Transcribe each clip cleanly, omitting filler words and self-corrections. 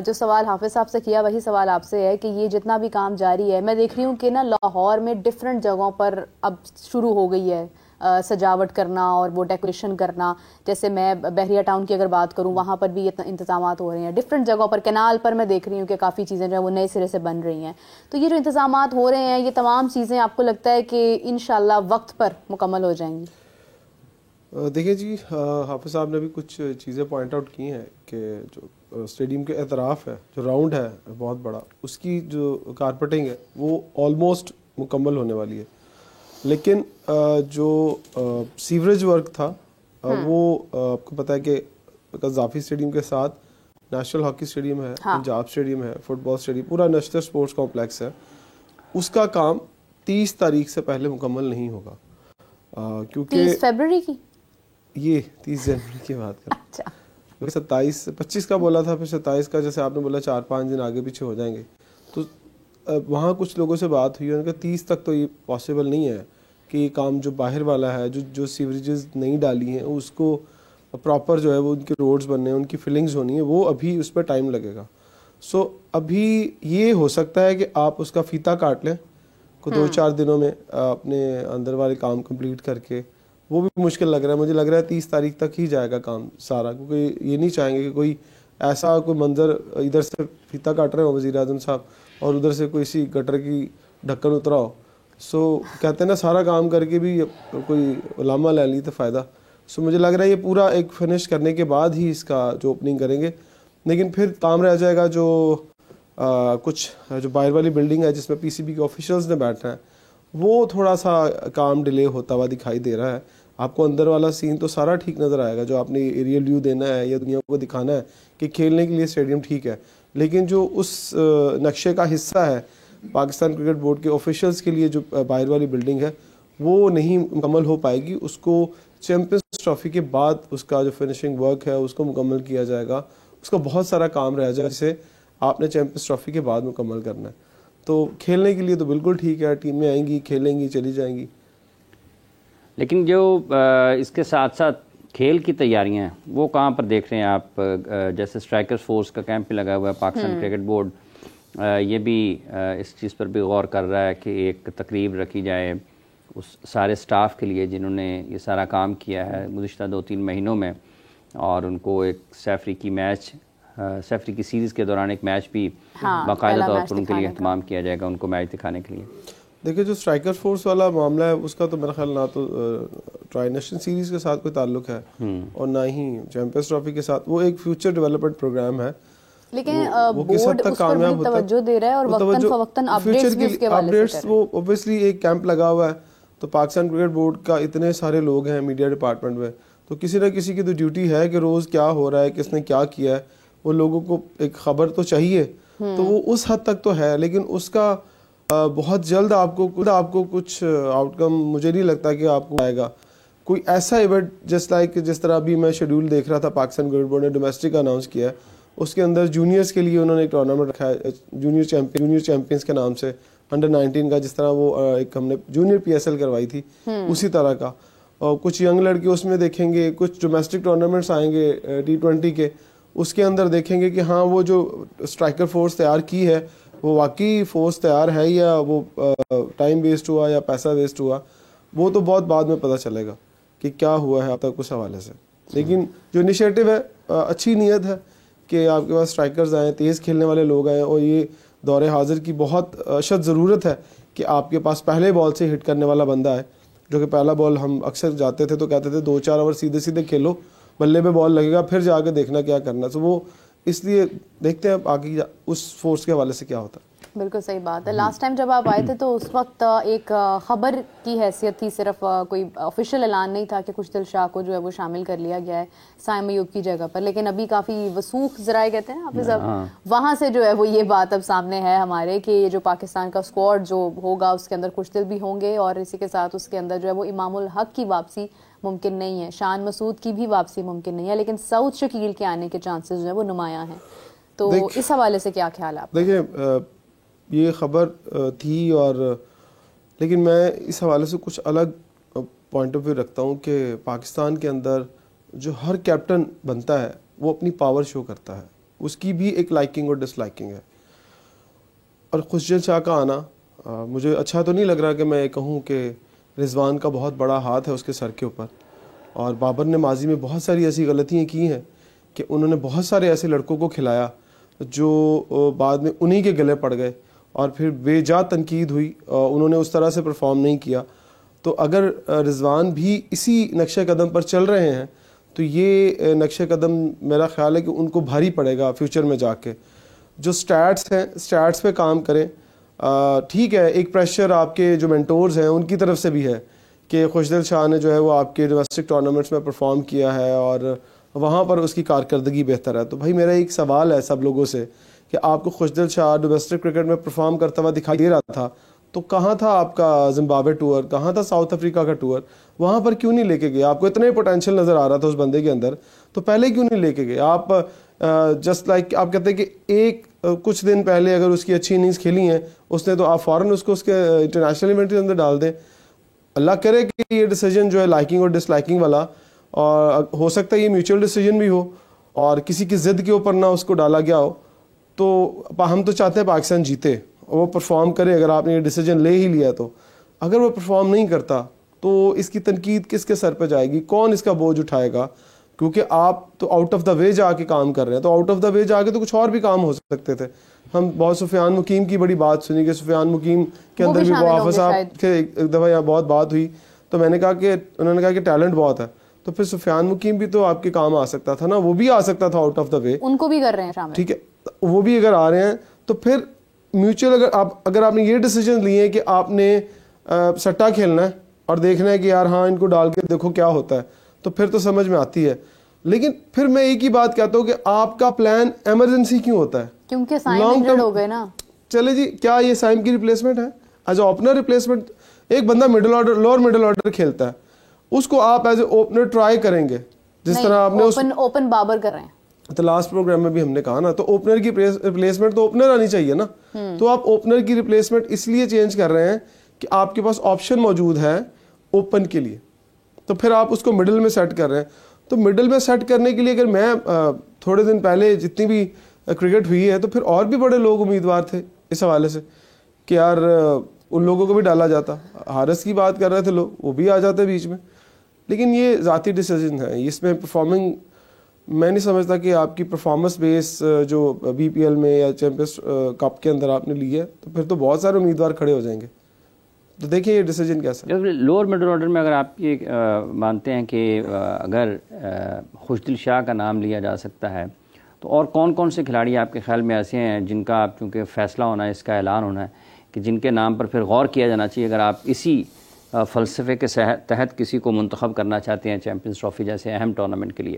جو سوال حافظ صاحب سے کیا وہی سوال آپ سے ہے کہ یہ جتنا بھی کام جاری ہے، میں دیکھ رہی ہوں کہ نا لاہور میں ڈفرینٹ جگہوں پر اب شروع ہو گئی ہے سجاوٹ کرنا اور وہ ڈیکوریشن کرنا. جیسے میں بحریہ ٹاؤن کی اگر بات کروں، وہاں پر بھی انتظامات ہو رہے ہیں. ڈفرینٹ جگہوں پر کینال پر میں دیکھ رہی ہوں کہ کافی چیزیں جو ہیں وہ نئے سرے سے بن رہی ہیں. تو یہ جو انتظامات ہو رہے ہیں، یہ تمام چیزیں آپ کو لگتا ہے کہ انشاءاللہ وقت پر مکمل ہو جائیں گی؟ دیکھیں جی، حافظ صاحب نے بھی کچھ چیزیں پوائنٹ آؤٹ کی ہیں کہ جو اسٹیڈیم کے اطراف ہے، جو راؤنڈ ہے بہت بڑا، اس کی جو کارپیٹنگ ہے وہ آلموسٹ مکمل ہونے والی ہے. لیکن جو سیوریج ورک تھا وہ آپ کو پتہ ہے کہ قذافی اسٹیڈیم کے ساتھ نیشنل ہاکی اسٹیڈیم ہے، پنجاب اسٹیڈیم ہے، فٹ بال اسٹیڈیم، پورا نیشنل اسپورٹس کمپلیکس ہے. اس کا کام 30 تاریخ سے پہلے مکمل نہیں ہوگا، کیونکہ 30 فیبروری کی، یہ 30 جنوری کی بات کر رہا ہوں. 25 کا بولا تھا، پھر 27 کا جیسے آپ نے بولا 4-5 دن آگے پیچھے ہو جائیں گے. تو وہاں کچھ لوگوں سے بات ہوئی، ان کا 30 تک تو یہ پاسبل نہیں ہے کہ یہ کام جو باہر والا ہے، جو سیوریجز نہیں ڈالی ہیں اس کو پراپر جو ہے وہ ان کے روڈز بننے ہیں، ان کی فلنگز ہونی ہے، وہ ابھی اس پہ ٹائم لگے گا. سو ابھی یہ ہو سکتا ہے کہ آپ اس کا فیتا کاٹ لیں کو 2-4 دنوں میں اپنے اندر والے کام کمپلیٹ کر کے. وہ بھی مشکل لگ رہا ہے، مجھے لگ رہا ہے 30 تاریخ تک ہی جائے گا کام سارا، کیونکہ یہ نہیں چاہیں گے کہ کوئی ایسا کوئی منظر ادھر سے فیتا کاٹ رہے ہو وزیر اعظم صاحب اور ادھر سے کوئی سی گٹر کی ڈھکن اترا ہو. سو کہتے ہیں نا سارا کام کر کے بھی کوئی علامہ لے لی تو فائدہ. سو مجھے لگ رہا ہے یہ پورا ایک فنش کرنے کے بعد ہی اس کا جو اوپننگ کریں گے. لیکن پھر کام رہ جائے گا جو کچھ جو باہر والی بلڈنگ ہے جس میں پی سی بی کے آفیشلز نے بیٹھنا ہے، وہ تھوڑا سا کام ڈیلے ہوتا ہوا دکھائی دے رہا ہے. آپ کو اندر والا سین تو سارا ٹھیک نظر آئے گا، جو آپ نے ایریل ویو دینا ہے یا دنیا کو دکھانا ہے کہ کھیلنے کے لیے اسٹیڈیم ٹھیک ہے. لیکن جو اس نقشے کا حصہ ہے پاکستان کرکٹ بورڈ کے آفیشلز کے لیے جو باہر والی بلڈنگ ہے وہ نہیں مکمل ہو پائے گی. اس کو چیمپئنز ٹرافی کے بعد اس کا جو فنشنگ ورک ہے اس کو مکمل کیا جائے گا. اس کا بہت سارا کام رہ جائے گا جسے آپ نے چیمپئنز ٹرافی کے بعد مکمل کرنا ہے. تو کھیلنے کے لیے تو بالکل ٹھیک ہے، ٹیمیں آئیں گی، کھیلیں گی، چلی جائیں گی. لیکن جو اس کے ساتھ ساتھ کھیل کی تیاریاں ہیں وہ کہاں پر دیکھ رہے ہیں آپ؟ جیسے اسٹرائکرز فورس کا کیمپ بھی لگا ہوا ہے، پاکستان کرکٹ بورڈ یہ بھی اس چیز پر بھی غور کر رہا ہے کہ ایک تقریب رکھی جائے اس سارے سٹاف کے لیے جنہوں نے یہ سارا کام کیا ہے گزشتہ 2-3 مہینوں میں، اور ان کو ایک سیفری کی سیریز کے دوران ایک میچ بھی باقاعدہ طور پر ان کے لیے اہتمام کیا جائے گا، ان کو میچ دکھانے کے لیے. دیکھیں جو اسٹرائکر فورس والا معاملہ ہے اس کا تو میرا خیال نہ تو ٹرائی نیشن سیریز کے ساتھ کوئی تعلق ہے اور نہ ہی چیمپئنز ٹرافی کے ساتھ. وہ ایک فیوچر ڈیولپمنٹ پروگرام ہے، لیکن بورڈ اس پر بڑی توجہ دے رہا ہے اور وقتاً فوقتاً اپڈیٹس بھی اس کے حوالے سے کر رہے ہیں. وہ اوبویسلی ایک کیمپ لگا ہوا ہے تو پاکستان کرکٹ بورڈ کا اتنے سارے لوگ ہیں میڈیا ڈپارٹمنٹ میں، تو کسی نہ کسی کی تو ڈیوٹی ہے کہ روز کیا ہو رہا ہے، کس نے کیا کیا ہے، وہ لوگوں کو ایک خبر تو چاہیے. تو وہ اس حد تک تو ہے، لیکن اس کا بہت جلد آپ کو کچھ آؤٹ کم مجھے نہیں لگتا کہ آپ کو آئے گا. کوئی ایسا ایونٹ جس طرح ابھی میں شیڈول دیکھ رہا تھا پاکستان کرکٹ بورڈ نے ڈومیسٹک اناؤنس کیا ہے، اس کے اندر جونیئرز کے لیے انہوں نے ایک ٹورنامنٹ رکھا ہے جونیئر چیمپئنز کے نام سے، انڈر-19 کا، جس طرح وہ ایک ہم نے جونیئر پی ایس ایل کروائی تھی اسی طرح کا. اور کچھ ینگ لڑکے اس میں دیکھیں گے، کچھ ڈومیسٹک ٹورنامنٹس آئیں گے T20 کے، اس کے اندر دیکھیں گے کہ ہاں وہ جو اسٹرائکر فورس تیار کی ہے وہ واقعی فورس تیار ہے یا وہ ٹائم ویسٹ ہوا یا پیسہ ویسٹ ہوا. وہ تو بہت بعد میں پتہ چلے گا کہ کیا ہوا ہے اب تک اس حوالے سے. لیکن جو انیشیٹو ہے اچھی نیت ہے کہ آپ کے پاس اسٹرائکرز آئیں، تیز کھیلنے والے لوگ آئیں، اور یہ دور حاضر کی بہت اشد ضرورت ہے کہ آپ کے پاس پہلے بال سے ہٹ کرنے والا بندہ ہے. جو کہ پہلا بال ہم اکثر جاتے تھے تو کہتے تھے 2-4 اوور سیدھے سیدھے کھیلو، بلے پہ بال لگے گا پھر جا کے دیکھنا کیا کرنا. تو وہ اس لیے دیکھتے ہیں آگے اس فورس کے حوالے سے کیا ہوتا ہے. بالکل صحیح بات ہے. لاسٹ ٹائم جب آپ آئے تھے تو اس وقت ایک خبر کی حیثیت تھی، صرف کوئی آفیشیل اعلان نہیں تھا کہ کچھ دل شاہ کو جو ہے وہ شامل کر لیا گیا ہے سائم ایوب کی جگہ پر. لیکن ابھی کافی وثوق ذرائع کہتے ہیں آپ اب وہاں سے جو ہے وہ یہ بات اب سامنے ہے ہمارے کہ یہ جو پاکستان کا اسکواڈ جو ہوگا اس کے اندر کچھ دل بھی ہوں گے، اور اسی کے ساتھ اس کے اندر جو ہے وہ امام الحق کی واپسی ممکن نہیں ہے، شان مسعود کی بھی واپسی ممکن نہیں ہے، لیکن سعود شکیل کے آنے کے چانسز جو ہے وہ نمایاں ہیں. تو اس حوالے سے کیا خیال ہے آپ؟ دیکھیں یہ خبر تھی، اور لیکن میں اس حوالے سے کچھ الگ پوائنٹ آف ویو رکھتا ہوں کہ پاکستان کے اندر جو ہر کیپٹن بنتا ہے وہ اپنی پاور شو کرتا ہے. اس کی بھی ایک لائکنگ اور ڈس لائکنگ ہے. اور خورشید شاہ کا آنا مجھے اچھا تو نہیں لگ رہا کہ میں کہوں کہ رضوان کا بہت بڑا ہاتھ ہے اس کے سر کے اوپر. اور بابر نے ماضی میں بہت ساری ایسی غلطیاں کی ہیں کہ انہوں نے بہت سارے ایسے لڑکوں کو کھلایا جو بعد میں انہی کے گلے پڑ گئے اور پھر بے جا تنقید ہوئی, انہوں نے اس طرح سے پرفارم نہیں کیا. تو اگر رضوان بھی اسی نقشہ قدم پر چل رہے ہیں تو یہ نقشہ قدم میرا خیال ہے کہ ان کو بھاری پڑے گا فیوچر میں جا کے. جو سٹیٹس ہیں سٹیٹس پہ کام کریں. ٹھیک ہے, ایک پریشر آپ کے جو مینٹورز ہیں ان کی طرف سے بھی ہے کہ خوشدل شاہ نے جو ہے وہ آپ کے ڈومیسٹک ٹورنامنٹس میں پرفارم کیا ہے اور وہاں پر اس کی کارکردگی بہتر ہے. تو بھائی میرا ایک سوال ہے سب لوگوں سے کہ آپ کو خوشدل شاہ ڈومیسٹک کرکٹ میں پرفارم کرتا ہوا دکھائی دے رہا تھا تو کہاں تھا آپ کا زمبابوے ٹور, کہاں تھا ساؤتھ افریقہ کا ٹور, وہاں پر کیوں نہیں لے کے گئے؟ آپ کو اتنا ہی پوٹینشیل نظر آ رہا تھا اس بندے کے اندر تو پہلے کیوں نہیں لے کے گئے آپ؟ جسٹ لائک آپ کہتے ہیں کہ ایک کچھ دن پہلے اگر اس کی اچھی اننگز کھیلی ہیں اس نے تو آپ فوراً اس کو اس کے انٹرنیشنل ایونٹ کے اندر ڈال دیں. اللہ کرے کہ یہ ڈیسیجن جو ہے لائکنگ اور ڈس لائکنگ والا, اور ہو سکتا ہے یہ میوچل ڈیسیجن بھی ہو اور کسی کی ضد کے اوپر نہ اس کو ڈالا گیا ہو. تو ہم تو چاہتے ہیں پاکستان جیتے, وہ پرفارم کرے. اگر آپ نے یہ ڈیسیجن لے ہی لیا تو اگر وہ پرفارم نہیں کرتا تو اس کی تنقید کس کے سر پہ جائے گی, کون اس کا بوجھ اٹھائے گا؟ کیونکہ آپ تو آؤٹ آف دا وے جا کے کام کر رہے ہیں. تو آؤٹ آف دا وے جا کے تو کچھ اور بھی کام ہو سکتے تھے. ہم بہت سفیان مقیم کی بڑی بات سنی کہ سفیان مقیم کے اندر بھی وہ حافظ صاحب کے ایک دفعہ یہاں بہت بات ہوئی تو میں نے کہا کہ انہوں نے کہا کہ ٹیلنٹ بہت ہے. تو پھر سفیان مقیم بھی تو آپ کے کام آ سکتا تھا نا, وہ بھی آ سکتا تھا آؤٹ آف دا وے. ان کو بھی کر رہے ہیں شامل. ٹھیک ہے, وہ بھی اگر آ رہے ہیں تو پھر میوچل اگر آپ نے یہ ڈیسیجن لیے کہ آپ نے سٹا کھیلنا ہے اور دیکھنا ہے کہ یار ہاں ان کو ڈال کے دیکھو کیا ہوتا ہے تو پھر تو سمجھ میں آتی ہے. لیکن پھر میں ایک ہی بات کہتا ہوں کہ آپ کا پلان ایمرجنسی کیوں ہوتا ہے؟ کیونکہ سائم انجرڈ ہو گئے نا. چلے جی, کیا یہ سائم کی ریپلیسمنٹ ہے ایز اے اوپنر ریپلیسمنٹ؟ ایک بندہ middle order lower middle order کھیلتا ہے, اس کو آپ ایز اے اوپنر ٹرائی کریں گے جس طرح آپ نے اوپن بابر کر رہے ہیں تو لاسٹ پروگرام میں بھی ہم نے کہا نا. تو اوپنر کی ریپلیسمنٹ تو اوپنر آنی چاہیے نا. تو آپ اوپنر کی ریپلیسمنٹ اس لیے چینج کر رہے ہیں کہ آپ کے پاس آپشن موجود ہے اوپن کے لیے, تو پھر آپ اس کو مڈل میں سیٹ کر رہے ہیں. تو مڈل میں سیٹ کرنے کے لیے اگر میں تھوڑے دن پہلے جتنی بھی کرکٹ ہوئی ہے تو پھر اور بھی بڑے لوگ امیدوار تھے اس حوالے سے کہ یار ان لوگوں کو بھی ڈالا جاتا. حارث کی بات کر رہے تھے لوگ, وہ بھی آ جاتے بیچ میں. لیکن یہ ذاتی ڈیسیجن ہے, اس میں پرفارمنگ میں نہیں سمجھتا کہ آپ کی پرفارمنس بیس جو بی پی ایل میں یا چیمپئنز کپ کے اندر آپ نے لی ہے تو پھر تو بہت سارے امیدوار کھڑے ہو جائیں گے. تو دیکھیں یہ ڈیسیجن کیسا ہے. لوور مڈل آرڈر میں اگر آپ یہ مانتے ہیں کہ اگر خوشدل شاہ کا نام لیا جا سکتا ہے تو اور کون کون سے کھلاڑی آپ کے خیال میں ایسے ہیں جن کا آپ چونکہ فیصلہ ہونا ہے, اس کا اعلان ہونا ہے کہ جن کے نام پر پھر غور کیا جانا چاہیے اگر آپ اسی فلسفے کے تحت کسی کو منتخب کرنا چاہتے ہیں چیمپئنز ٹرافی جیسے اہم ٹورنامنٹ کے لیے؟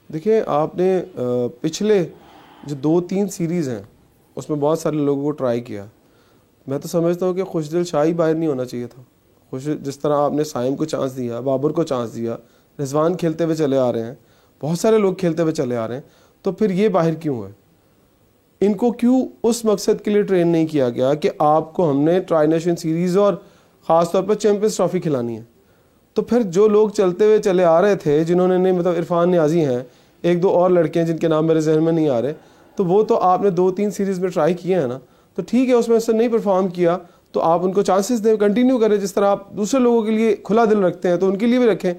دیکھیں آپ نے پچھلے جو 2-3 سیریز ہیں اس میں بہت سارے لوگوں کو ٹرائی کیا. میں تو سمجھتا ہوں کہ خوشدل شاہ ہی باہر نہیں ہونا چاہیے تھا. جس طرح آپ نے سائم کو چانس دیا, بابر کو چانس دیا, رضوان کھیلتے ہوئے چلے آ رہے ہیں, بہت سارے لوگ کھیلتے ہوئے چلے آ رہے ہیں, تو پھر یہ باہر کیوں ہے؟ ان کو کیوں اس مقصد کے لیے ٹرین نہیں کیا گیا کہ آپ کو ہم نے ٹرائی نیشن سیریز اور خاص طور پر چیمپئنز ٹرافی کھلانی ہے؟ تو پھر جو لوگ چلتے ہوئے چلے آ رہے تھے جنہوں نے نہیں, مطلب عرفان نیازی ہیں, 1-2 اور لڑکے ہیں جن کے نام میرے ذہن میں نہیں آ رہے, تو وہ تو آپ نے 2-3 سیریز میں ٹرائی کیے ہیں نا. تو ٹھیک ہے, اس میں سے نہیں پرفارم کیا تو آپ ان کو چانسز دیں, کنٹینیو کریں. جس طرح آپ دوسرے لوگوں کے لیے کھلا دل رکھتے ہیں تو ان کے لیے بھی رکھیں.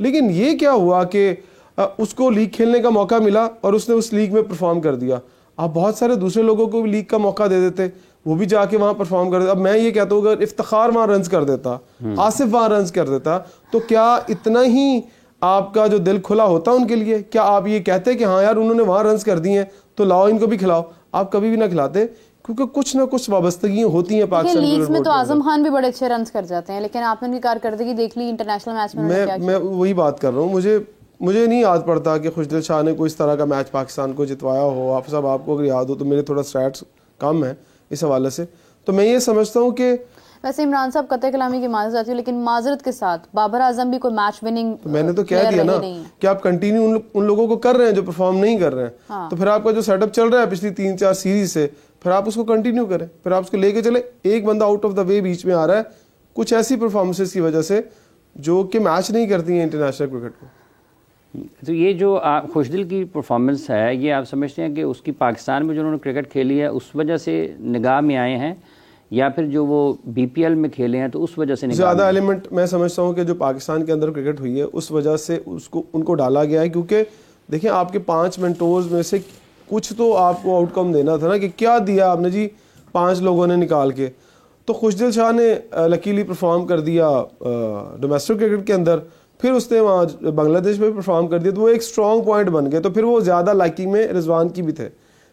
لیکن یہ کیا ہوا کہ اس کو لیگ کھیلنے کا موقع ملا اور اس نے اس لیگ میں پرفارم کر دیا. آپ بہت سارے دوسرے لوگوں کو بھی لیگ کا موقع دے دیتے, وہ بھی جا کے وہاں پرفارم کر دیتے. اب میں یہ کہتا ہوں اگر افتخار وہاں رنز کر دیتا, آصف وہاں رنز کر دیتا, تو کیا اتنا ہی آپ کا جو دل کھلا ہوتا ان کے لیے؟ کیا آپ یہ کہتے کہ ہاں یار انہوں نے وہاں رنز کر دی ہیں تو لاؤ ان کو بھی کھلاؤ؟ آپ کبھی بھی نہ کھلاتے, کیونکہ کچھ نہ کچھ وابستگیاں ہوتی ہیں پاکستان لیگز میں. تو اعظم خان بھی بڑے اچھے رنز کر جاتے ہیں, لیکن آپ نے ان کی کارکردگی دیکھ لی انٹرنیشنل میچ میں. میں وہی بات کر رہا ہوں, مجھے نہیں یاد پڑتا کہ خوشدل شاہ نے کوئی اس طرح کا میچ پاکستان کو جتوایا ہو. آپ صاحب آپ کو اگر یاد ہو تو میرے تھوڑا سٹیٹس کم ہے اس حوالے سے. تو میں یہ سمجھتا ہوں کہ ویسے عمران صاحب قطع کلامی کی معذرت آتی ہے, لیکن معذرت کے ساتھ بابر اعظم بھی کوئی میچ وننگ میں نے تو کہہ دیا نا کہ آپ کنٹینیو ان لوگوں کو کر رہے ہیں جو پرفارم نہیں کر رہے ہیں. تو پھر آپ کا جو سیٹ اپ چل رہا ہے پچھلی 3-4 سیریز سے, پھر آپ اس کو کنٹینیو کریں, پھر آپ اس کو لے کے چلے. ایک بندہ آؤٹ آف دا وے بیچ میں آ رہا ہے کچھ ایسی پرفارمنسز کی وجہ سے جو کہ میچ نہیں کرتی ہیں انٹرنیشنل کرکٹ کو. تو یہ جو خوش دل کی پرفارمنس ہے یہ آپ سمجھتے ہیں کہ اس کی پاکستان میں جو انہوں نے کرکٹ کھیلی ہے اس وجہ سے نگاہ میں آئے ہیں، یا پھر جو وہ بی پی ایل میں کھیلے ہیں تو اس وجہ سے نگاہ زیادہ ایلیمنٹ میں سمجھتا ہوں کہ جو پاکستان کے اندر کرکٹ ہوئی ہے اس وجہ سے ان کو ڈالا گیا ہے، کیونکہ دیکھیں آپ کے 5 مینٹورز میں سے کچھ تو آپ کو آؤٹ کم دینا تھا نا، کہ کیا دیا آپ نے جی 5 لوگوں نے نکال کے. تو خوشدل شاہ نے لکیلی پرفارم کر دیا ڈومیسٹک کرکٹ کے اندر، پھر اس نے وہاں بنگلہ دیش میں پرفارم کر دیا، تو وہ ایک اسٹرانگ پوائنٹ بن گئے. تو پھر وہ زیادہ لائکنگ میں رضوان کی بھی تھے،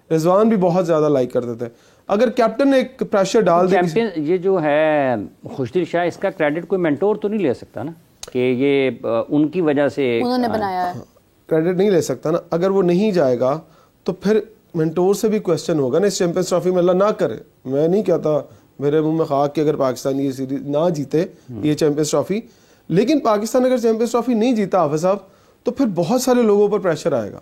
رضوان بھی بہت زیادہ لائک کرتے تھے. اگر کیپٹن نے ایک پریشر ڈال دیا، یہ جو ہے خوشدل شاہ اس کا کریڈٹ کوئی مینٹور تو نہیں لے سکتا نا کہ یہ ان کی وجہ سے انہوں نے بنایا ہے، کریڈٹ نہیں لے سکتا نا. اگر وہ نہیں جائے گا تو پھر مینٹور سے بھی کوسچن ہوگا نا. اس چیمپئنز ٹرافی میں اللہ نہ کرے، میں نہیں کہتا میرے منہ میں خاک کہ اگر پاکستان یہ سیریز نہ جیتے یہ چیمپئنز ٹرافی، لیکن پاکستان اگر چیمپئنز ٹرافی نہیں جیتا حافظ صاحب تو پھر بہت سارے لوگوں پر پریشر آئے گا.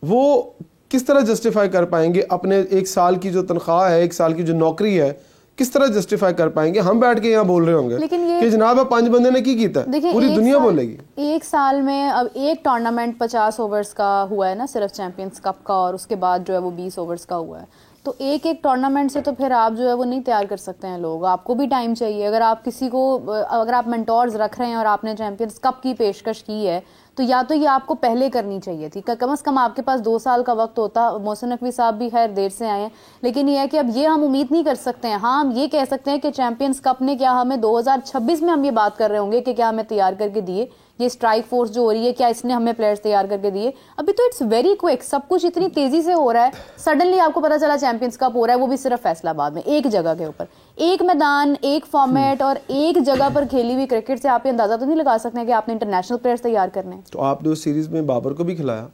وہ کس طرح جسٹیفائی کر پائیں گے اپنے 1 سال کی جو تنخواہ ہے، 1 سال کی جو نوکری ہے، کس طرح جسٹیفائی کر پائیں گے؟ ہم بیٹھ کے یہاں بول رہے ہوں گے کہ جناب اب 5 بندے نے کی کیتا ہے، پوری دنیا بولے گی. 1 سال میں اب ایک ٹورنامنٹ 50 اوورز کا ہوا ہے نا صرف چیمپئنز کپ کا، اور اس کے بعد جو ہے وہ 20 اوورز کا ہوا ہے. تو ایک ٹورنامنٹ سے تو پھر آپ جو ہے وہ نہیں تیار کر سکتے ہیں لوگ، آپ کو بھی ٹائم چاہیے. اگر آپ کسی کو، اگر آپ مینٹورز رکھ رہے ہیں اور آپ نے چیمپئنز کپ کی پیشکش کی ہے تو یا تو یہ آپ کو پہلے کرنی چاہیے تھی، کم از کم آپ کے پاس 2 سال کا وقت ہوتا. محسن نقوی صاحب بھی خیر دیر سے آئے ہیں، لیکن یہ ہے کہ اب یہ ہم امید نہیں کر سکتے ہیں. ہاں ہم یہ کہہ سکتے ہیں کہ چیمپئنز کپ نے کیا ہمیں 2026 میں ہم یہ بات کر رہے ہوں گے کہ کیا ہمیں تیار کر کے دیے، یہ اسٹرائک فورس جو ہو رہی ہے کیا اس نے ہمیں پلیئرز تیار کر کے دیے. ابھی تو اٹس ویری کوئک، سب کچھ اتنی تیزی سے ہو رہا ہے. سڈنلی آپ کو پتا چلا چیمپئنز کپ ہو رہا ہے، وہ بھی صرف فیصل آباد میں، ایک جگہ کے اوپر، ایک میدان، ایک فارمیٹ اور ایک جگہ پر کھیلی ہوئی کرکٹ سے آپ یہ اندازہ تو نہیں لگا سکتے ہیں کہ آپ نے انٹرنیشنل پلیئرز تیار کرنے ہیں. تو آپ نے اس سیریز میں بابر کو بھی کھلایا،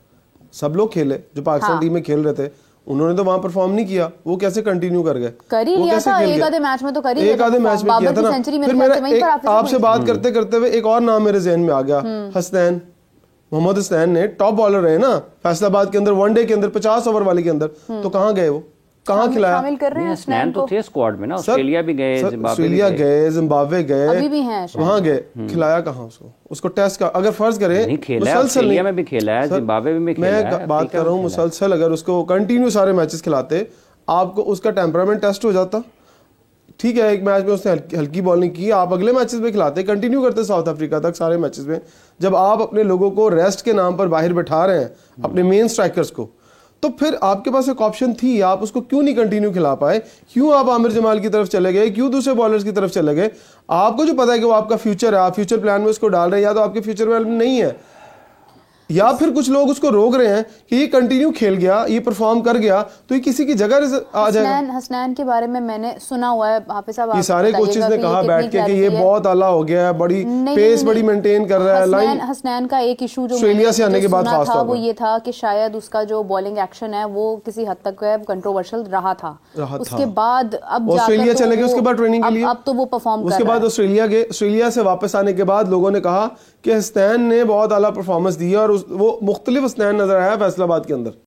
سب لوگ کھیلے جو پاکستان ٹیم میں کھیل رہے تھے، انہوں نے تو وہاں پرفارم نہیں کیا. وہ کیسے کنٹینیو کر گئے؟ کر ہی لیا تھا ایک آدھے میچ میں، تو کر ہی ایک آدھے میچ میں کیا تھا نا. پھر میرا آپ سے بات کرتے کرتے ہوئے ایک اور نام میرے ذہن میں آ گیا، حسنین، محمد حسنین نے ٹاپ بالر رہے نا فیصل آباد کے اندر، 1 ڈے کے اندر 50 اوور والے کے اندر. تو کہاں گئے وہ؟ کہاں کھلایا؟ حسنین تو تھے اسکواڈ میں نا، آسٹریلیا بھی گئے، آسٹریلیا گئے، زمبابوے گئے، ابھی بھی ہیں وہاں گئے. کھلایا کہاں اس کو ٹیسٹ کا اگر فرض کریں آسٹریلیا میں بھی کھیلا ہے، زمبابوے میں کھیلا ہے. میں بات کر رہا ہوں مسلسل اگر اس کو کنٹینیو سارے میچز کھلاتے، آپ کو اس کا ٹیمپرامنٹ ٹیسٹ ہو جاتا. ٹھیک ہے ایک میچ میں اس نے ہلکی بالنگ کی، آپ اگلے میچز میں کھلاتے، کنٹینیو کرتے ساؤتھ افریقہ تک سارے میچز میں. جب آپ اپنے لوگوں کو ریسٹ کے نام پر باہر بٹھا رہے ہیں اپنے مین سٹرائکرز کو، تو پھر آپ کے پاس ایک آپشن تھی، آپ اس کو کیوں نہیں کنٹینیو کھلا پائے؟ کیوں آپ عامر جمال کی طرف چلے گئے؟ کیوں دوسرے بالرز کی طرف چلے گئے؟ آپ کو جو پتا ہے کہ وہ آپ کا فیوچر ہے، آپ فیوچر پلان میں اس کو ڈال رہے ہیں، یا تو آپ کے فیوچر پلان میں نہیں ہے، یا پھر کچھ لوگ اس کو روک رہے ہیں کہ یہ کنٹینیو کھیل گیا، یہ پرفارم کر گیا تو یہ کسی کی جگہ آ جائے گا. حسنین کے بارے میں نے سنا ہوا ہے حافظ صاحب، یہ سارے کوچز نے کہا بیٹھ کے کہ یہ بہت اعلیٰ ہو گیا ہے، بڑی پیس بڑی مینٹین کر رہا ہے. لائن حسنین کا ایک ایشو جو آسٹریلیا سے آنے کے بعد خاص طور پر وہ یہ تھا کہ شاید اس کا جو بالنگ ایکشن ہے وہ کسی حد تک کنٹروورشل رہا تھا. اس کے بعد اب آسٹریلیا چلے گئے، اس کے بعد ٹریننگ کے لیے، اب تو وہ پرفارم کر رہا ہے. اس کے بعد آسٹریلیا گئے. آسٹریلیا سے واپس آنے کے بعد لوگوں نے کہا کہ حسنین نے بہت اعلیٰ پرفارمنس دی ہے، اور وہ مختلف حسنین نظر آیا فیصل آباد کے اندر.